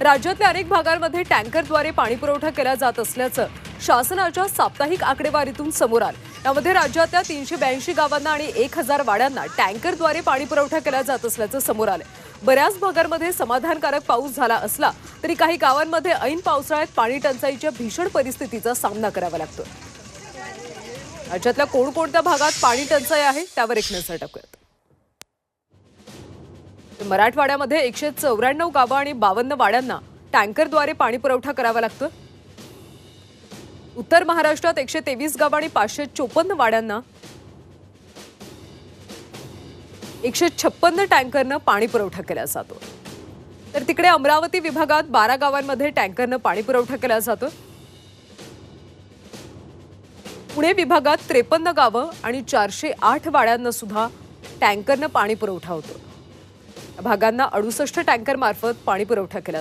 राज्यातल्या अनेक भागांमध्ये टँकरद्वारे पाणी पुरवठा केला जात असल्याचं शासनाच्या साप्ताहिक आकडेवारीतून समोर आलं। यामध्ये राज्यातल्या 382 गावांना आणि 1000 वाड्यांना टँकरद्वारे पाणी पुरवठा केला जात असल्याचं समोर आलं। बऱ्याच भागांमध्ये समाधानकारक पाऊस झाला असला तरी काही गावांमध्ये ऐन पावसाळ्यात पाणी टंचाईच्या भीषण परिस्थितीचा सामना करावा लागतो। राज्यातल्या कोणकोणत्या भागात पाणी टंचाई आहे त्यावर एक नजर टाकूयात। मराठवाड्यामध्ये 194 गावं आणि 52 वाड्यांना टँकरद्वारे पाणी पुरवठा करावा लागतो। उत्तर महाराष्ट्रात 123 गावं आणि 554 वाड्यांना 156 टँकरनं पाणी पुरवठा केला जातो। तर तिकडे अमरावती विभागात 12 गावांमध्ये टँकरनं पाणी पुरवठा केला जातो। पुणे विभागात 53 गावं आणि 408 वाड्यांना सुद्धा टँकरनं पाणी पुरवठा होतो। भागांना 68 टँकर मार्फत पाणी पुरवठा केला